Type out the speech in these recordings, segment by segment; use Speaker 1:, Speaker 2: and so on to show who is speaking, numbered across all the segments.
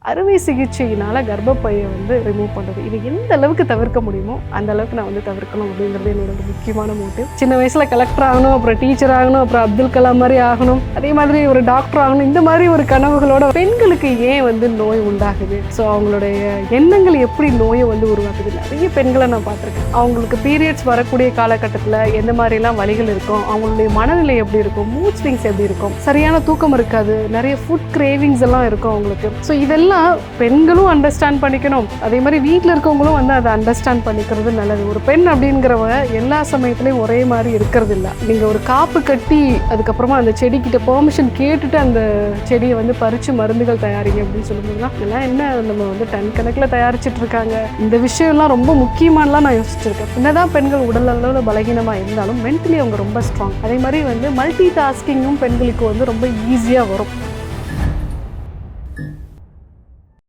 Speaker 1: அறுவை சிகிச்சையினால் கர்ப்பப்பையை வந்து ரிமூவ் பண்ணுறது. இது எந்த அளவுக்கு தவிர்க்க முடியுமோ அந்த அளவுக்கு நான் வந்து தவிர்க்கணும் அப்படிங்கிறது என்னோட முக்கியமான மோட்டிவ். சின்ன வயசில் கலெக்டர் ஆகணும், அப்புறம் டீச்சர் ஆகணும், அப்புறம் அப்துல் கலாம் மாதிரி ஆகணும், அதே மாதிரி ஒரு டாக்டர் ஆகணும், இந்த மாதிரி ஒரு கனவுகளோட பெண்களுக்கு ஏன் வந்து நோய் உண்டாகுது, ஸோ அவங்களுடைய எண்ணங்கள் எப்படி நோயை வந்து உருவாக்குது. நிறைய பெண்களை நான் பார்த்துருக்கேன். அவங்களுக்கு பீரியட்ஸ் வரக்கூடிய காலகட்டத்தில் எந்த மாதிரிலாம் வலிகள் இருக்கும், அவங்களுடைய மனநிலை எப்படி இருக்கும், மூட் ஸ்விங்ஸ் எப்படி இருக்கும், சரியான தூக்கம் இருக்காது, நிறைய ஃபுட் கிரேவிங்ஸ் எல்லாம் இருக்கும் அவங்களுக்கு. ஸோ இதெல்லாம் பெண்களும் அண்டர்ஸ்டாண்ட் பண்ணிக்கணும், அதே மாதிரி வீட்டில் இருக்கவங்களும் வந்து அதை அண்டர்ஸ்டாண்ட் பண்ணிக்கிறது நல்லது. ஒரு பெண் அப்படிங்கிறவ எல்லா சமயத்துலையும் ஒரே மாதிரி இருக்கிறது இல்லை. நீங்கள் ஒரு காப்பு கட்டி அதுக்கப்புறமா அந்த செடிக்கிட்ட பெர்மிஷன் கேட்டுட்டு அந்த செடியை வந்து பறித்து மருந்துகள் தயாரிங்க அப்படின்னு சொல்லும்போதுலாம் இதெல்லாம் என்ன நம்ம வந்து டன் கணக்கில் தயாரிச்சுட்டு இருக்காங்க. இந்த விஷயம்லாம் ரொம்ப முக்கியமானலாம் நான் யோசிச்சிருக்கேன். என்னதான் பெண்கள் உடல் அளவில் பலகீனமாக இருந்தாலும் மென்டலி அவங்க ரொம்ப ஸ்ட்ராங். அதே மாதிரி வந்து மல்டி டாஸ்கிங்கும் பெண்களுக்கு வந்து ரொம்ப ஈஸியாக வரும்.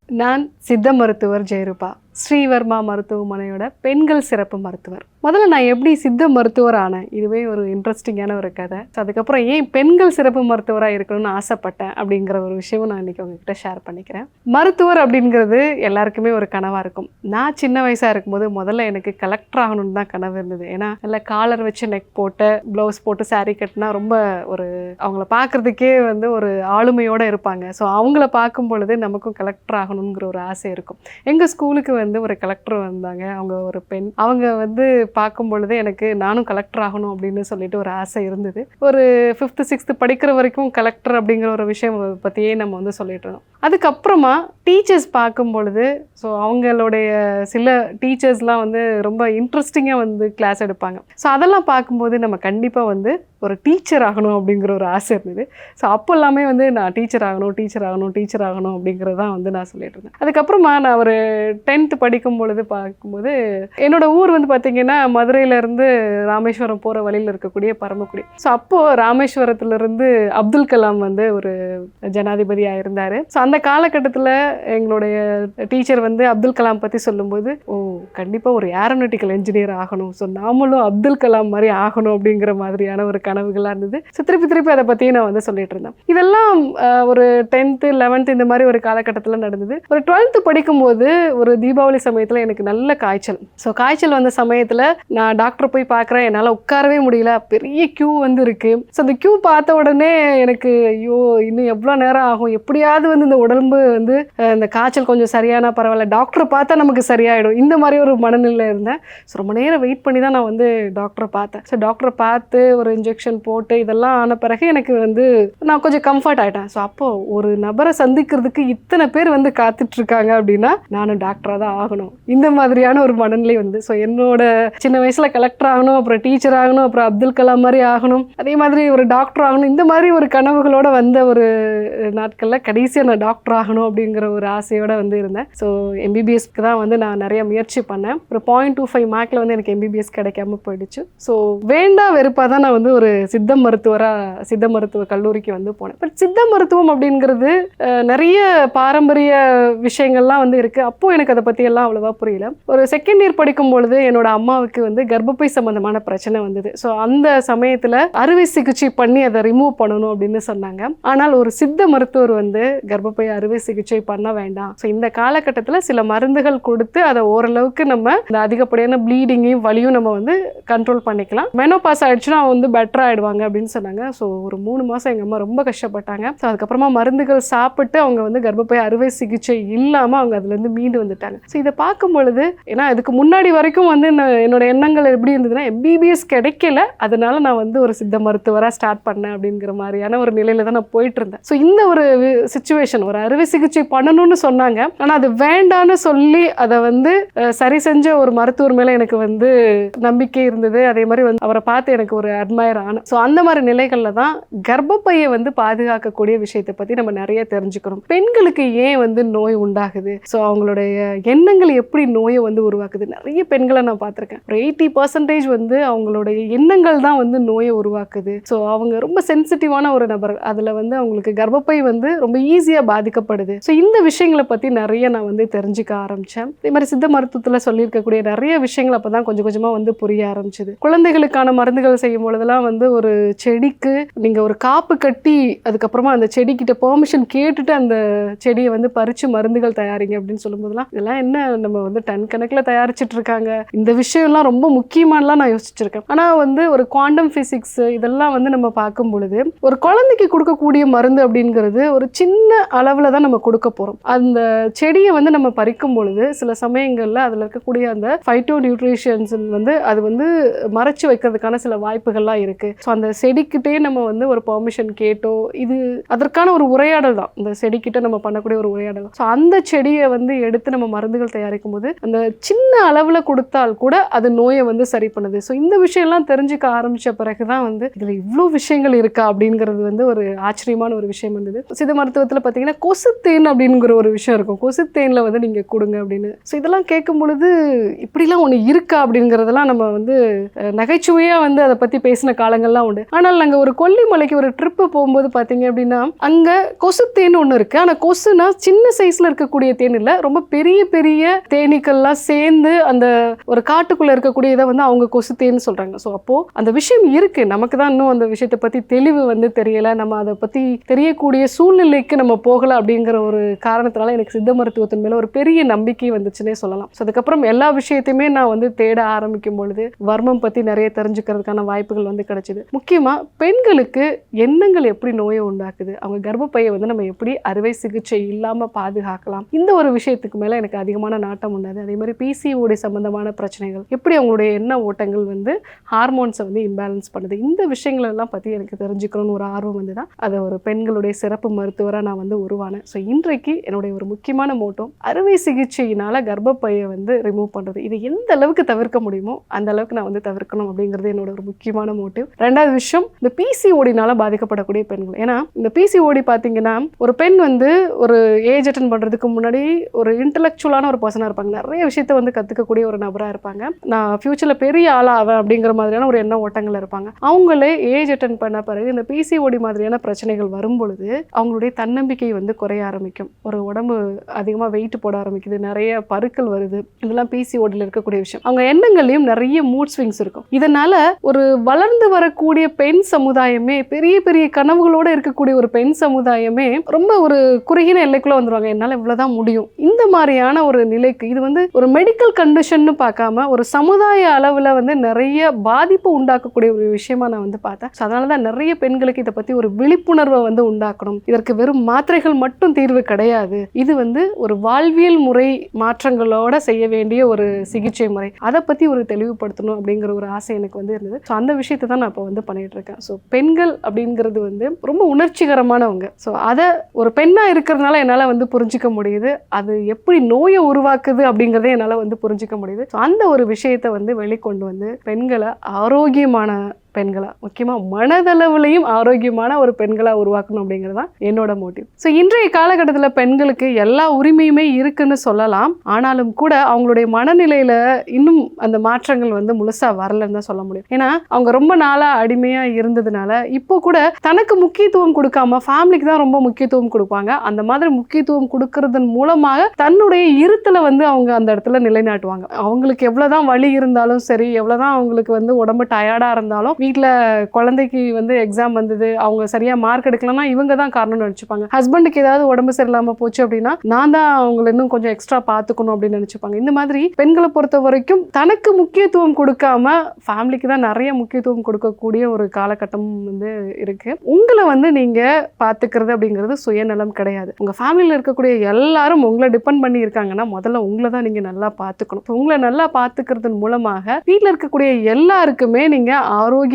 Speaker 1: நான் சித்த மருத்துவர் ஜெயரூபா, ஸ்ரீவர்மா மருத்துவமனையோட பெண்கள் சிறப்பு மருத்துவர். முதல்ல நான் எப்படி சித்த மருத்துவர் ஆனேன், இதுவே ஒரு இன்ட்ரெஸ்டிங்கான ஒரு கதை. அதுக்கப்புறம் ஏன் பெண்கள் சிறப்பு மருத்துவராக இருக்கணும்னு ஆசைப்பட்டேன் அப்படிங்கிற ஒரு விஷயமும் நான் இன்றைக்கி உங்ககிட்ட ஷேர் பண்ணிக்கிறேன். மருத்துவர் அப்படிங்கிறது எல்லாருக்குமே ஒரு கனவாக இருக்கும். நான் சின்ன வயசாக இருக்கும்போது முதல்ல எனக்கு கலெக்டர் ஆகணும்னு தான் கனவு இருந்தது. ஏன்னா நல்லா காலர் வச்சு நெக் போட்டு ப்ளவுஸ் போட்டு சாரீ கட்டினா ரொம்ப ஒரு அவங்கள பார்க்குறதுக்கே வந்து ஒரு ஆளுமையோடு இருப்பாங்க. ஸோ அவங்கள பார்க்கும் பொழுது நமக்கும் கலெக்டர் ஆகணுங்கிற ஒரு ஆசை இருக்கும். எங்கள் ஸ்கூலுக்கு வந்து ஒரு கலெக்டர் வந்தாங்க, அவங்க ஒரு பெண். அவங்க வந்து பார்க்கும் பொழுது எனக்கு நானும் கலெக்டர் ஆகணும் அப்படின்னு சொல்லிட்டு ஒரு ஆசை இருந்தது. ஒரு 5th 6th படிக்கிற வரைக்கும் கலெக்டர் அப்படிங்கிற ஒரு விஷயம் பற்றியே நம்ம வந்து சொல்லிட்டு இருந்தோம். அதுக்கப்புறமா டீச்சர்ஸ் பார்க்கும் பொழுது ஸோ அவங்களுடைய சில டீச்சர்ஸ்லாம் வந்து ரொம்ப இன்ட்ரெஸ்டிங்காக வந்து கிளாஸ் எடுப்பாங்க. ஸோ அதெல்லாம் பார்க்கும்போது நம்ம கண்டிப்பாக வந்து ஒரு டீச்சர் ஆகணும் அப்படிங்கிற ஒரு ஆசை இருந்தது. ஸோ அப்போ எல்லாமே வந்து நான் டீச்சர் ஆகணும் அப்படிங்கிறது தான் வந்து நான் சொல்லிட்டு இருந்தேன். அதுக்கப்புறமா நான் ஒரு 10th படிக்கும் பொழுது பார்க்கும்போது என்னோடய ஊர் வந்து பார்த்திங்கன்னா மதுரையிலேருந்து ராமேஸ்வரம் போகிற வழியில் இருக்கக்கூடிய பரமக்குடி. ஸோ அப்போது ராமேஸ்வரத்துலேருந்து அப்துல் கலாம் வந்து ஒரு ஜனாதிபதியாக இருந்தார். ஸோ அந்த காலகட்டத்தில் எங்களுடைய டீச்சர் வந்து அப்துல் கலாம் பற்றி சொல்லும்போது கண்டிப்பாக ஒரு ஏரோநாட்டிக்கல் இன்ஜினியர் ஆகணும், ஸோ நாமளும் அப்துல் கலாம் மாதிரி ஆகணும் அப்படிங்கிற மாதிரியான ஒரு கனவுகளாக இருந்தது. ஸோ திருப்பி அதை பற்றியும் நான் வந்து சொல்லிட்டு இருந்தேன். இதெல்லாம் ஒரு 10th 11th இந்த மாதிரி ஒரு காலகட்டத்தில் நடந்தது. ஒரு 12th படிக்கும்போது ஒரு தீபாவளி சமயத்தில் எனக்கு நல்ல காய்ச்சல். ஸோ காய்ச்சல் வந்த சமயத்தில் நான் டாக்டர் போய் பார்க்குறேன், என்னால் உட்காரவே முடியல, பெரிய க்யூ வந்து இருக்குது. ஸோ அந்த க்யூ பார்த்த உடனே எனக்கு ஐயோ இன்னும் எவ்வளோ நேரம் ஆகும், எப்படியாவது வந்து இந்த உடம்பு வந்து இந்த காய்ச்சல் கொஞ்சம் சரியான பரவாயில்ல, டாக்டரை பார்த்தா நமக்கு சரியாயிடும், இந்த மாதிரி ஒரு மனநிலையில் இருந்தேன். ஸோ ரொம்ப நேரம் வெயிட் பண்ணி தான் நான் வந்து டாக்டரை பார்த்தேன். ஸோ டாக்டரை பார்த்து ஒரு இன்ஜெக்ஷன் போட்டு இதெல்லாம் ஆன பிறகு எனக்கு வந்து நான் கொஞ்சம் கம்ஃபர்ட் ஆகிட்டேன். ஸோ அப்போது ஒரு நபரை சந்திக்கிறதுக்கு இத்தனை பேர் வந்து காத்துட்ருக்காங்க அப்படின்னா நானும் டாக்டராக தான் ஆகணும், இந்த மாதிரியான ஒரு மனநிலை வந்து. ஸோ என்னோட சின்ன வயசில் கலெக்டர் ஆகணும், அப்புறம் டீச்சர் ஆகணும், அப்புறம் அப்துல் கலாம் மாதிரி ஆகணும், அதே மாதிரி ஒரு டாக்டர் ஆகணும், இந்த மாதிரி ஒரு கனவுகளோடு வந்த ஒரு நாட்களில் கடைசியாக நான் டாக்டர் ஆகணும் அப்படிங்கிற ஒரு ஆசையோடு வந்து இருந்தேன். ஸோ எம்பிபிஎஸ்க்கு தான் வந்து நான் நிறைய முயற்சி பண்ணேன். ஒரு 0.25 மார்க்கில் வந்து எனக்கு எம்பிபிஎஸ் கிடைக்காம போயிடுச்சு. ஸோ வெறுப்பாக தான் நான் வந்து ஒரு சித்த மருத்துவ கல்லூரிக்கு வந்து போனேன். பட் சித்த மருத்துவம் அப்படிங்கிறது நிறைய பாரம்பரிய விஷயங்கள்லாம் வந்து இருக்குது. அப்போது எனக்கு அதை பற்றியெல்லாம் அவ்வளோவா புரியல. ஒரு 2nd இயர் படிக்கும் பொழுது என்னோட அம்மாவுக்கு வந்து கர்ப்பப்பை சம்பந்தமான பிரச்சனை வந்தது. ஸோ அந்த சமயத்தில் அறுவை சிகிச்சை பண்ணி அதை ரிமூவ் பண்ணணும் அப்படின்னு சொன்னாங்க. ஆனால் ஒரு சித்த மருத்துவர் வந்து கர்ப்பப்பை அறுவை சிகிச்சை பண்ண வேண்டாம், ஸோ இந்த காலகட்டத்தில் சில மருந்துகள் கொடுத்து அதை ஓரளவுக்கு நம்ம இந்த அதிகப்படியான ப்ளீடிங்கையும் வலியும் நம்ம வந்து கண்ட்ரோல் பண்ணிக்கலாம், மெனோபாஸ் ஆகிடுச்சுன்னா அவங்க வந்து பெட்டர் ஆகிடுவாங்க அப்படின்னு சொன்னாங்க. ஸோ ஒரு 3 மாதம் எங்கள் அம்மா ரொம்ப கஷ்டப்பட்டாங்க. ஸோ அதுக்கப்புறமா மருந்துகள் சாப்பிட்டு அவங்க வந்து கர்ப்பப்பை அறுவை சிகிச்சை இல்லாமல் அவங்க அதுலேருந்து மீண்டு வந்துட்டாங்க. ஸோ இதை பார்க்கும் பொழுது ஏன்னா இதுக்கு முன்னாடி வரைக்கும் வந்து என்னோட எண்ணங்கள் எப்படி இருந்ததுன்னா எம்பிபிஎஸ் கிடைக்கல, அதனால நான் வந்து ஒரு சித்த மருத்துவராக ஸ்டார்ட் பண்ணேன் அப்படிங்கிற மாதிரியான ஒரு நிலையில தான் நான் போயிட்டு இருந்தேன். ஸோ இந்த ஒரு சிச்சுவேஷன், ஒரு அறுவை சிகிச்சை பண்ணணும்னு சொன்னாங்க, ஆனால் அது வேண்டான்னு சொல்லி அதை வந்து சரி செஞ்ச ஒரு மருத்துவர் மேலே எனக்கு வந்து நம்பிக்கை இருந்தது. அதே மாதிரி வந்து அவரை பார்த்து எனக்கு ஒரு அட்மையர் ஆனேன். ஸோ அந்த மாதிரி நிலைகளில் தான் கர்ப்பப்பையை வந்து பாதுகாக்கக்கூடிய விஷயத்தை பற்றி நம்ம நிறைய தெரிஞ்சுக்கணும். பெண்களுக்கு ஏன் வந்து நோய் உண்டாகுது, ஸோ அவங்களுடைய எண்ணங்கள் எப்படி நோயை வந்து உருவாக்குது. நிறைய பெண்களை நான் பார்த்துருக்கேன். ஒரு 80% வந்து அவங்களுடைய எண்ணங்கள் தான் வந்து நோயை உருவாக்குது. ஸோ அவங்க ரொம்ப சென்சிட்டிவான ஒரு நபர், அதில் வந்து அவங்களுக்கு கர்ப்பப்பை வந்து ரொம்ப ஈஸியாக பாதிக்கப்படுது. ஸோ இந்த விஷயங்களை பற்றி நிறைய நான் வந்து தெரிஞ்சுக்க ஆரம்பித்தேன். இதே மாதிரி சித்த மருத்துவத்தில் மருத்துவத்தில் சொல்லியிருக்கக்கூடிய நிறைய விஷயங்கள் அப்போ தான் கொஞ்சம் கொஞ்சமாக வந்து புரிய ஆரம்பிச்சுது. குழந்தைகளுக்கான மருந்துகள் செய்யும் பொழுதெல்லாம் வந்து ஒரு செடிக்கு நீங்கள் ஒரு காப்பு கட்டி அதுக்கப்புறமா அந்த செடிக்கிட்ட பெர்மிஷன் கேட்டுட்டு அந்த செடியை வந்து பறித்து மருந்துகள் தயாரிங்க அப்படின்னு சொல்லும்போதெல்லாம் இதெல்லாம் என்ன நம்ம வந்து டன் கணக்கில் தயாரிச்சுட்டு இருக்காங்க, இந்த விஷயம்லாம் ரொம்ப முக்கியமானலாம் நான் யோசிச்சிருக்கேன். ஆனால் வந்து ஒரு குவாண்டம் ஃபிசிக்ஸ் இதெல்லாம் வந்து நம்ம பார்க்கும் பொழுது ஒரு குழந்தைக்கு கொடுக்கக்கூடிய மருந்து அப்படிங்கிறது ஒரு சின்ன அளவில் தான் நம்ம கொடுக்க போகிறோம். அந்த செடியை வந்து நம்ம பறிக்கும் பொழுது சில சமயங்களில் அதில் இருக்கக்கூடிய அந்த ஃபைட்டோ நியூட்ரிஷன்ஸ் வந்து அது வந்து மறைச்சு வைக்கிறதுக்கான சில வாய்ப்புகள்லாம் இருக்குது. ஸோ அந்த செடிக்கிட்டே நம்ம வந்து ஒரு பெர்மிஷன் கேட்டோ இது அதற்கான ஒரு உரையாடல் தான், இந்த செடிக்கிட்ட நம்ம பண்ணக்கூடிய ஒரு உரையாடல். ஸோ அந்த செடியை வந்து எடுத்து நம்ம மருந்துகள் தயாரிக்கும் போது அந்த சின்ன அளவில் கொடுத்தால் கூட அது நோயை வந்து சரி பண்ணுது. ஸோ இந்த விஷயம்லாம் தெரிஞ்சுக்க ஆரம்பித்த பிறகு தான் வந்து இதில் இவ்வளோ விஷயங்கள் இருக்கா அப்படிங்கிறது வந்து ஒரு ஆச்சரியமான ஒரு விஷயம் வந்தது. சித்த மருத்துவத்தில் பார்த்தீங்கன்னா கொசுத்தேன் அப்படிங்கிற ஒரு விஷயம் இருக்கும், கொசுத்தேனில் வந்து நீங்கள் கொடுங்க அப்படின்னு. ஸோ இதெல்லாம் கேட்கும் பொழுது இப்படிலாம் ஒன்று இருக்கா அப்படிங்கிறதெல்லாம் நம்ம வந்து நகைச்சுவையாக வந்து அதை பற்றி பேசின காலங்கள்லாம் உண்டு. ஆனால் நாங்கள் ஒரு கொல்லிமலைக்கு ஒரு ட்ரிப்பு போகும்போது பார்த்தீங்க அப்படின்னா அங்கே கொசுத்தேன் ஒன்று இருக்குது. ஆனால் கொசுனா சின்ன சைஸில் இருக்கக்கூடிய தேன் இல்லை, ரொம்ப பெரிய பெரிய தேனீக்கள்லாம் சேர்ந்து அந்த ஒரு காட்டுக்குள்ளே இருக்கக்கூடிய இதை வந்து அவங்க கொசுத்தேன்னு சொல்கிறாங்க. ஸோ அப்போது அந்த விஷயம் இருக்குது, நமக்கு தான் இன்னும் அந்த விஷயத்தை பற்றி தெளிவு வந்து தெரியலை, நம்ம அதை பற்றி தெரியக்கூடிய சூழ்நிலைக்கு நம்ம போகலை அப்படிங்கிற ஒரு காரணத்தினால எனக்கு சித்த மருத்துவத்தின் மேலே ஒரு பெரிய நம்பிக்கை வந்துச்சுன்னே சொல்லலாம். ஸோ அதுக்கப்புறம் எல்லா விஷயத்தையுமே நான் வந்து தேட ஆரம்பிக்கும் பொழுது வர்மம் பற்றி நிறைய தெரிஞ்சுக்கிறதுக்கான வாய்ப்புகள் வந்து கிடைச்சிது. முக்கியமாக பெண்களுக்கு எண்ணங்கள் எப்படி நோயை உண்டாக்குது, அவங்க கர்ப்பப்பையை வந்து நம்ம எப்படி அறுவை சிகிச்சை இல்லாமல் பாதுகாக்கலாம், இந்த ஒரு விஷயத்துக்கு மேலே எனக்கு அதிகமான நாட்டம் உண்டாது. அதே மாதிரி பிசிஓடி சம்பந்தமான பிரச்சனைகள், எப்படி அவங்களுடைய எண்ண ஓட்டங்கள் வந்து ஹார்மோன்ஸை வந்து இம்பேலன்ஸ் பண்ணுது, இந்த விஷயங்கள் எல்லாம் பற்றி எனக்கு தெரிஞ்சுக்கணும்னு ஒரு ஆர்வம் வந்து தான் அதை ஒரு பெண்களுடைய சிறப்பு மருத்துவராக நான் வந்து உருவானேன். ஸோ இன்றைக்கு என்னுடைய ஒரு முக்கியமான மோட்டோ அறுவை சிகிச்சையினால் கர்ப்பப்பையை வந்து ரிமூவ் பண்ணுறது. இது எந்த அளவுக்கு தவிர்க்க முடியுமோ அந்த அளவுக்கு நான் வந்து தவிர்க்கணும் அப்படிங்கிறது என்னோட ஒரு முக்கியமான மோட்டிவ். ரெண்டாவது விஷயம், இந்த பிசிஓடினால பாதிக்கப்படக்கூடிய பெண்கள். ஏன்னா இந்த பிசிஓடி பார்த்தீங்கன்னா ஒரு பெண் வந்து ஒரு ஏஜ் அட்டன் பண்ணுறதுக்கு முன்னாடி ஒரு இன்டலெக்சுவலான ஒரு பர்சனாக இருப்பாங்க, நிறைய விஷயத்தை வந்து கற்றுக்கக்கூடிய ஒரு நபராக இருப்பாங்க, நான் ஃபியூச்சரில் பெரிய ஆளாவேன் அப்படிங்கிற மாதிரியான ஒரு எண்ண ஓட்டங்கள் இருப்பாங்க. அவங்களே ஏஜ் அட்டன் பண்ண பிறகு இந்த பிசிஓடி மாதிரியான பிரச்சனைகள் வரும் பொழுது அவங்களுடைய தன்னம்பிக்கை வந்து குறைய ஆரம்பிக்கும், ஒரு உடம்பு அதிகமாக வெயிட் போட ஆரம்பிக்குது, நிறைய பருக்கள் வருது, இதெல்லாம் பிசிஓடியில் இருக்கக்கூடிய விஷயம். அவங்க எண்ணங்கள்லையும் நிறைய மூட் ஸ்விங்ஸ் இருக்கும். இதனால ஒரு வளர்ந்து வரக்கூடிய பெண் சமுதாயமே, பெரிய பெரிய கனவுகளோடு இருக்கக்கூடிய ஒரு பெண் சமுதாயமே ரொம்ப ஒரு குறுகின எல்லைக்குள்ள வந்துருவாங்க, என்னால் இவ்வளவுதான் முடியும், இந்த மாதிரியான ஒரு நிலைக்கு. இது வந்து ஒரு மெடிக்கல் கண்டிஷன் பார்க்காம ஒரு சமுதாய அளவில் வந்து நிறைய பாதிப்பு உண்டாக்கக்கூடிய ஒரு விஷயமா நான் வந்து பார்த்தேன். அதனால தான் நிறைய பெண்களுக்கு இதை பற்றி ஒரு விழிப்புணர்வை வந்து உண்டாக்கணும், இதற்கு வெறும் மாத்திரைகள் மட்டும் தீர்வு கிடையாது, இது வந்து ஒரு வாழ்வியல் முறை மாற்றங்களோட செய்ய வேண்டிய ஒரு சிகிச்சை முறை, அதை பற்றி ஒரு தெளிவுபடுத்தணும் அப்படிங்கிற ஒரு ஆசை எனக்கு வந்து இருந்தது. ஸோ அந்த விஷயத்தை தான் நான் இப்போ வந்து பண்ணிட்டு இருக்கேன். ஸோ பெண்கள் அப்படிங்கிறது வந்து ரொம்ப உணர்ச்சிகரமானவங்க. ஸோ அதை ஒரு பெண்ணாக இருக்கிறதுனால என்னால் வந்து புரிஞ்சிக்க முடியுது, அது எப்படி நோயை உருவாக்குது அப்படிங்கிறதே என்னால் வந்து புரிஞ்சிக்க முடியுது. ஸோ அந்த ஒரு விஷயத்தை வந்து வெளிக்கொண்டு வந்து பெண்களை ஆரோக்கியமான பெண்களா, முக்கியமாக மனதளவுலையும் ஆரோக்கியமான ஒரு பெண்களாக உருவாக்கணும் அப்படிங்கிறது தான் என்னோட மோட்டிவ். ஸோ இன்றைய காலகட்டத்தில் பெண்களுக்கு எல்லா உரிமையுமே இருக்குன்னு சொல்லலாம், ஆனாலும் கூட அவங்களுடைய மனநிலையில் இன்னும் அந்த மாற்றங்கள் வந்து முழுசாக வரலன்னு தான் சொல்ல முடியும். ஏன்னா அவங்க ரொம்ப நாளாக அடிமையாக இருந்ததுனால இப்போ கூட தனக்கு முக்கியத்துவம் கொடுக்காம ஃபேமிலிக்கு தான் ரொம்ப முக்கியத்துவம் கொடுப்பாங்க. அந்த மாதிரி முக்கியத்துவம் கொடுக்கறதன் மூலமாக தன்னுடைய இருத்தலை வந்து அவங்க அந்த இடத்துல நிலைநாட்டுவாங்க. அவங்களுக்கு எவ்வளோதான் வலி இருந்தாலும் சரி, எவ்வளோதான் அவங்களுக்கு வந்து உடம்பு டயர்டாக இருந்தாலும், வீட்டில் குழந்தைக்கு வந்து எக்ஸாம் வந்தது, அவங்க சரியாக மார்க் எடுக்கலன்னா இவங்க தான் காரணம்னு நினச்சிப்பாங்க. ஹஸ்பண்டுக்கு ஏதாவது உடம்பு சரியில்லாமல் போச்சு அப்படின்னா நான் தான் அவங்களை இன்னும் கொஞ்சம் எக்ஸ்ட்ரா பார்த்துக்கணும் அப்படின்னு நினச்சிப்பாங்க. இந்த மாதிரி பெண்களை பொறுத்த வரைக்கும் தனக்கு முக்கியத்துவம் கொடுக்காம ஃபேமிலிக்கு தான் நிறைய முக்கியத்துவம் கொடுக்கக்கூடிய ஒரு காலகட்டம் வந்து இருக்குது. உங்களை வந்து நீங்கள் பார்த்துக்கிறது அப்படிங்கிறது சுயநலம் கிடையாது. உங்கள் ஃபேமிலியில் இருக்கக்கூடிய எல்லாரும் உங்களை டிபெண்ட் பண்ணி இருக்காங்கன்னா முதல்ல உங்களை தான் நீங்கள் நல்லா பார்த்துக்கணும். உங்களை நல்லா பார்த்துக்கிறதன் மூலமாக வீட்டில் இருக்கக்கூடிய எல்லாருக்குமே நீங்கள் ஆரோக்கியமான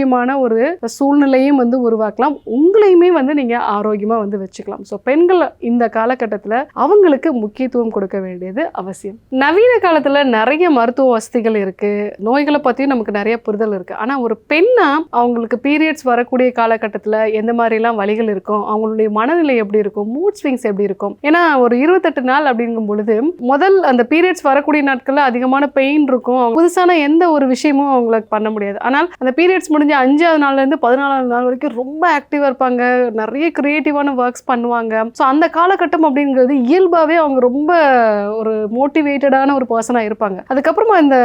Speaker 1: ஒரு சூழ்நிலையும் வந்து உருவாக்கலாம், உங்களையுமே வந்து நீங்க ஆரோக்கியமா வந்து வச்சுக்கலாம். ஸோ பெண்கள் இந்த காலகட்டத்தில் அவங்களுக்கு முக்கியத்துவம் கொடுக்க வேண்டியது அவசியம். நவீன காலத்தில் நிறைய மருத்துவ வசதிகள் இருக்கு, நோய்களை பற்றியும் நமக்கு நிறைய புரிதல் இருக்கு. ஆனால் ஒரு பெண்ணா அவங்களுக்கு பீரியட்ஸ் வரக்கூடிய காலகட்டத்தில் எந்த மாதிரிலாம் வலிகள் இருக்கும், அவங்களுடைய மனநிலை எப்படி இருக்கும், மூட் ஸ்விங்ஸ் எப்படி இருக்கும். ஏன்னா ஒரு 28 நாள் அப்படிங்கும் பொழுது முதல் அந்த பீரியட்ஸ் வரக்கூடிய நாட்களில் அதிகமான பெயின் இருக்கும், புதுசான எந்த ஒரு விஷயமும் அவங்களுக்கு பண்ண முடியாது. ஆனால் அந்த பீரியட்ஸ் முடிஞ்ச 5வது நாள்லேருந்து 14வது நாள் வரைக்கும் ரொம்ப ஆக்டிவாக இருப்பாங்க, நிறைய க்ரியேட்டிவான ஒர்க்ஸ் பண்ணுவாங்க. ஸோ அந்த காலகட்டம் அப்படிங்கிறது இயல்பாகவே அவங்க ரொம்ப ஒரு மோட்டிவேட்டடான ஒரு பர்சனாக இருப்பாங்க. அதுக்கப்புறமா இந்த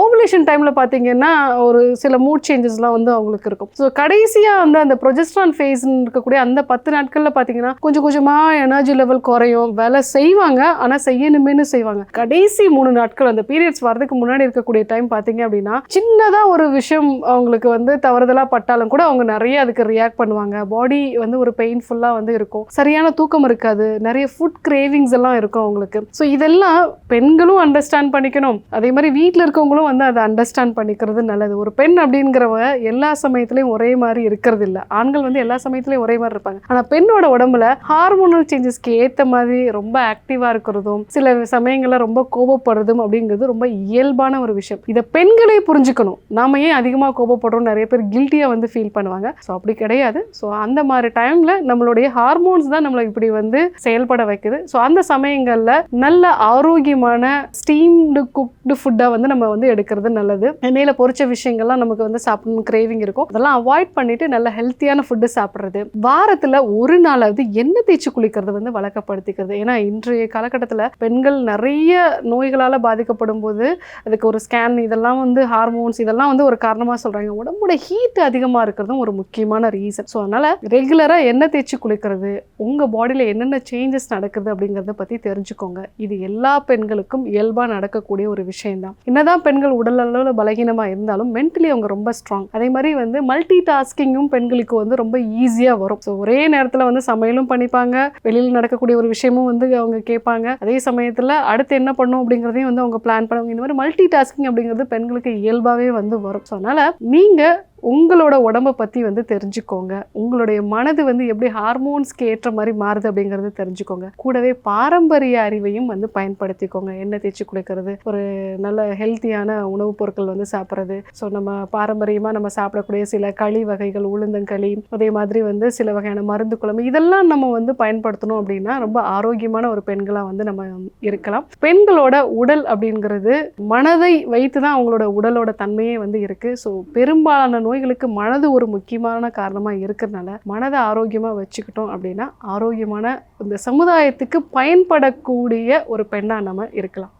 Speaker 1: ஓவலேஷன் டைமில் பார்த்தீங்கன்னா ஒரு சில மூட் சேஞ்சஸ்லாம் வந்து அவங்களுக்கு இருக்கும். ஸோ கடைசியாக வந்து அந்த ப்ரொஜெஸ்ட்ரான் ஃபேஸ்ன்னு இருக்கக்கூடிய அந்த 10 நாட்களில் பார்த்தீங்கன்னா கொஞ்சம் கொஞ்சமாக எனர்ஜி லெவல் குறையும், வேலை செய்வாங்க, ஆனால் செய்யணுமேனு செய்வாங்க. கடைசி 3 நாட்கள் அந்த பீரியட்ஸ் வரதுக்கு முன்னாடி இருக்கக்கூடிய டைம் பார்த்தீங்க அப்படின்னா சின்னதாக ஒரு விஷயம் அவங்களுக்கு வந்து தவறுதலாக பட்டாலும் கூட அவங்க நிறைய அதுக்கு ரியாக்ட் பண்ணுவாங்க. பாடி வந்து ஒரு பெயின்ஃபுல்லாக வந்து இருக்கும், சரியான தூக்கம் இருக்காது, நிறைய ஃபுட் கிரேவிங்ஸ் எல்லாம் இருக்கும் அவங்களுக்கு. ஸோ இதெல்லாம் பெண்களும் அண்டர்ஸ்டாண்ட் பண்ணிக்கணும், அதே மாதிரி வீட்டில் இருக்கவங்களும் வந்து அதை அண்டர்ஸ்டாண்ட் பண்ணிக்கிறது நல்லது. ஒரு பெண் அப்படிங்கிறவ எல்லா சமயத்துலையும் ஒரே மாதிரி இருக்கிறது இல்லை. ஆண்கள் வந்து எல்லா சமயத்துலையும் ஒரே மாதிரி இருப்பாங்க. ஆனால் பெண்ணோட உடம்புல ஹார்மோனல் சேஞ்சஸ்க்கு ஏற்ற மாதிரி ரொம்ப ஆக்டிவாக இருக்கிறதும் சில சமயங்களில் ரொம்ப கோபப்படுறதும் அப்படிங்கிறது ரொம்ப இயல்பான ஒரு விஷயம். இதை பெண்களே புரிஞ்சுக்கணும். நாம ஏன் அதிகமாக கோபப்படுறோம், நிறைய பேர் கில்ட்டியாக வந்து ஃபீல் பண்ணுவாங்க. ஸோ அப்படி கிடையாது. ஸோ அந்த மாதிரி டைமில் நம்மளுடைய ஹார்மோன்ஸ் தான் நம்மளை இப்படி வந்து செயல்பட வைக்குது. ஸோ அந்த சமயங்களில் நல்ல ஆரோக்கியமான ஸ்டீம்டு குக்டு ஃபுட்டாக வந்து நம்ம வந்து எடுக்கிறது நல்லது. எண்ணெயில் பொரிச்ச விஷயங்கள்லாம் நமக்கு வந்து சாப்பிடணும் கிரேவிங் இருக்கும், அதெல்லாம் அவாய்ட் பண்ணிட்டு நல்ல ஹெல்த்தியான ஃபுட்டு சாப்பிட்றது. வாரத்தில் ஒரு நாளாவது எண்ணெய் தேய்ச்சி குளிக்கிறது வந்து வழக்கப்படுத்திக்கிறது. ஏன்னா இன்றைய காலகட்டத்தில் பெண்கள் நிறைய நோய்களால் பாதிக்கப்படும் போது அதுக்கு ஒரு ஸ்கேன் இதெல்லாம் வந்து ஹார்மோன்ஸ் இதெல்லாம் வந்து ஒரு காரணமாக சொல்கிறாங்க. உடம்போட ஹீட் அதிகமாக இருக்கிறதும் ஒரு முக்கியமான ரீசன். ஸோ அதனால் ரெகுலராக எண்ணெய் தேய்ச்சி குளிக்கிறது, உங்கள் பாடியில் என்னென்ன சேஞ்சஸ் நடக்குது அப்படிங்கிறத பற்றி தெரிஞ்சுக்கோங்க. இது எல்லா பெண்களுக்கும் இயல்பாக நடக்கக்கூடிய ஒரு விஷயம்தான். என்னதான் பெண்கள் உடல் அளவில் பலகீனமாக இருந்தாலும் மென்டலி அவங்க ரொம்ப ஸ்ட்ராங். அதே மாதிரி வந்து மல்டி டாஸ்கிங்கும் பெண்களுக்கு வந்து ரொம்ப ஈஸியாக வரும். ஸோ ஒரே நேரத்தில் வந்து சமையலும் பண்ணிப்பாங்க, வெளியில் நடக்கக்கூடிய ஒரு விஷயமும் வந்து அவங்க கேட்பாங்க, அதே சமயத்தில் அடுத்து என்ன பண்ணும் அப்படிங்கிறதையும் வந்து அவங்க பிளான் பண்ணுவாங்க. இந்த மாதிரி மல்டி டாஸ்கிங் அப்படிங்கிறது பெண்களுக்கு இயல்பாகவே வந்து வரும். ஸோ அதனால் நீங்கள் உங்களோட உடம்பை பற்றி வந்து தெரிஞ்சுக்கோங்க, உங்களுடைய மனது வந்து எப்படி ஹார்மோன்ஸ்க்கு ஏற்ற மாதிரி மாறுது அப்படிங்கிறது தெரிஞ்சுக்கோங்க. கூடவே பாரம்பரிய அறிவையும் வந்து பயன்படுத்திக்கோங்க. எண்ணெய் தேய்ச்சி குளிக்கிறது, ஒரு நல்ல ஹெல்த்தியான உணவுப் பொருட்கள் வந்து சாப்பிட்றது. ஸோ நம்ம பாரம்பரியமாக நம்ம சாப்பிடக்கூடிய சில களி வகைகள், உளுந்தங்களி, அதே மாதிரி வந்து சில வகையான மருந்து குழம்பு, இதெல்லாம் நம்ம வந்து பயன்படுத்தணும் அப்படின்னா ரொம்ப ஆரோக்கியமான ஒரு பெண்களாக வந்து நம்ம இருக்கலாம். பெண்களோட உடல் அப்படிங்கிறது மனதை வைத்து தான் அவங்களோட உடலோட தன்மையே வந்து இருக்குது. ஸோ பெரும்பாலான நோய்களுக்கு மனது ஒரு முக்கியமான காரணமாக இருக்கிறதுனால மனதை ஆரோக்கியமாக வச்சுக்கிட்டோம் அப்படின்னா ஆரோக்கியமான இந்த சமுதாயத்துக்கு பயன்படக்கூடிய ஒரு பெண்ணாக நம்ம இருக்கலாம்.